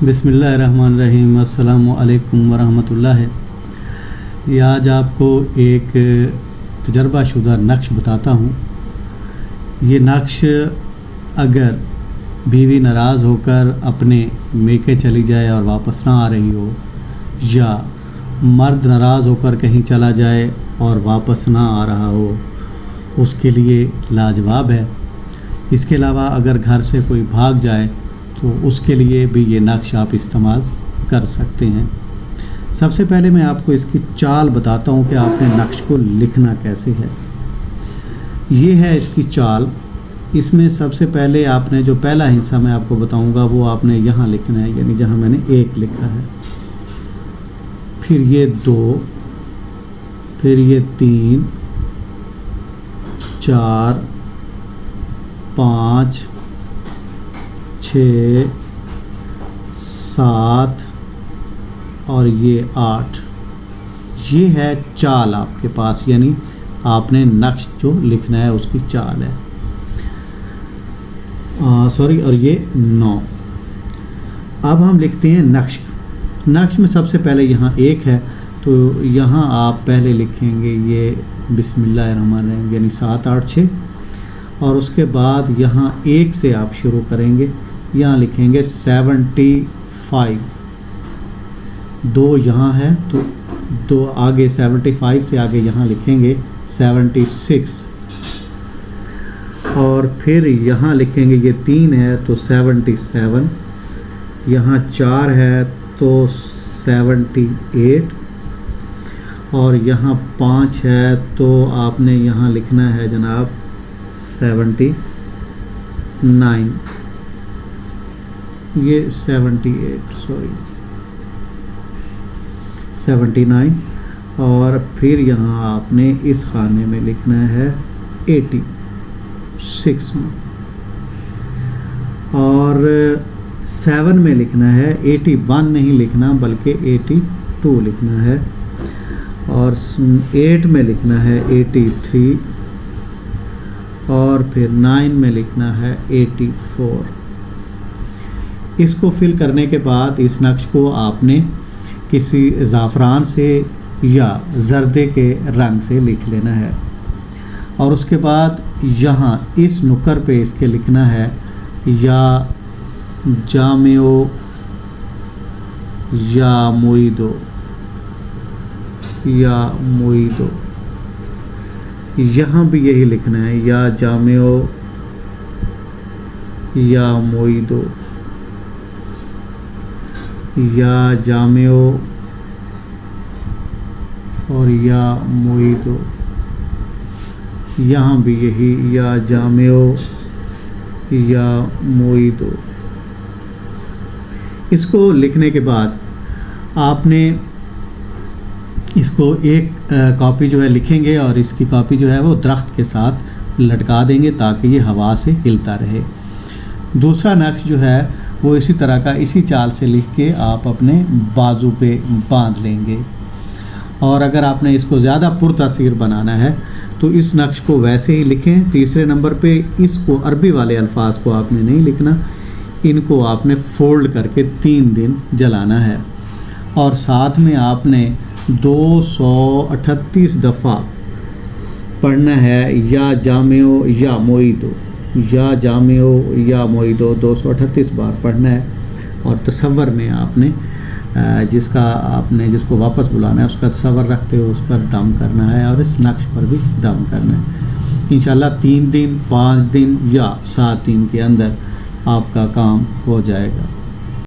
بسم اللہ الرحمن الرحیم۔ السلام علیکم ورحمۃ اللہ۔ یہ آج آپ کو ایک تجربہ شدہ نقش بتاتا ہوں۔ یہ نقش اگر بیوی ناراض ہو کر اپنے میکے چلی جائے اور واپس نہ آ رہی ہو، یا مرد ناراض ہو کر کہیں چلا جائے اور واپس نہ آ رہا ہو، اس کے لیے لاجواب ہے۔ اس کے علاوہ اگر گھر سے کوئی بھاگ جائے تو اس کے لیے بھی یہ نقش آپ استعمال کر سکتے ہیں۔ سب سے پہلے میں آپ کو اس کی چال بتاتا ہوں کہ آپ نے نقش کو لکھنا کیسے ہے۔ یہ ہے اس کی چال۔ اس میں سب سے پہلے آپ نے جو پہلا حصہ میں آپ کو بتاؤں گا وہ آپ نے یہاں لکھنا ہے، یعنی جہاں میں نے 1 لکھا ہے، پھر یہ 2، پھر یہ 3، 4، 5، 6، 7 اور یہ 8۔ یہ ہے چال آپ کے پاس، یعنی آپ نے نقش جو لکھنا ہے اس کی چال ہے۔ اور یہ 9۔ اب ہم لکھتے ہیں نقش۔ نقش میں سب سے پہلے یہاں 1 ہے، تو یہاں آپ پہلے لکھیں گے یہ بسم اللہ الرحمن الرحیم، یعنی 7، 8، 6، اور اس کے بعد یہاں 1 سے آپ شروع کریں گے، یہاں لکھیں گے 75۔ 2 یہاں ہے تو 2 آگے 75 سے آگے یہاں لکھیں گے 76، اور پھر یہاں لکھیں گے یہ 3 ہے تو 77، یہاں 4 ہے تو 78، اور یہاں 5 ہے تو آپ نے یہاں لکھنا ہے جناب 79، یہ 79، اور پھر یہاں آپ نے اس خانے میں لکھنا ہے 86 میں، اور 7 میں لکھنا ہے 81 نہیں لکھنا بلکہ 82 لکھنا ہے، اور 8 میں لکھنا ہے 83، اور پھر 9 میں لکھنا ہے 84۔ اس کو فل کرنے کے بعد اس نقش کو آپ نے کسی زعفران سے یا زردے کے رنگ سے لکھ لینا ہے، اور اس کے بعد یہاں اس نکر پہ اس کے لکھنا ہے یا جامعو یا معیدو، یا معیدو، یہاں بھی یہی لکھنا ہے یا جامعو یا معیدو، یا جامعو اور یا معیدو، یہاں بھی یہی یا جامعو یا معیدو۔ اس کو لکھنے کے بعد آپ نے اس کو ایک کاپی جو ہے لکھیں گے، اور اس کی کاپی جو ہے وہ درخت کے ساتھ لٹکا دیں گے تاکہ یہ ہوا سے ہلتا رہے۔ دوسرا نقش جو ہے وہ اسی طرح کا اسی چال سے لکھ کے آپ اپنے بازو پہ باندھ لیں گے، اور اگر آپ نے اس کو زیادہ پرتاثیر بنانا ہے تو اس نقش کو ویسے ہی لکھیں۔ تیسرے نمبر پہ اس کو عربی والے الفاظ کو آپ نے نہیں لکھنا، ان کو آپ نے فولڈ کر کے 3 دن جلانا ہے، اور ساتھ میں آپ نے 238 دفعہ پڑھنا ہے یا جامعو یا معیدو، یا جامعو یا معیدو 238 بار پڑھنا ہے، اور تصور میں آپ نے جس کو واپس بلانا ہے اس کا تصور رکھتے ہوئے اس پر دم کرنا ہے، اور اس نقش پر بھی دم کرنا ہے۔ انشاءاللہ 3 دن، 5 دن یا 7 دن کے اندر آپ کا کام ہو جائے گا۔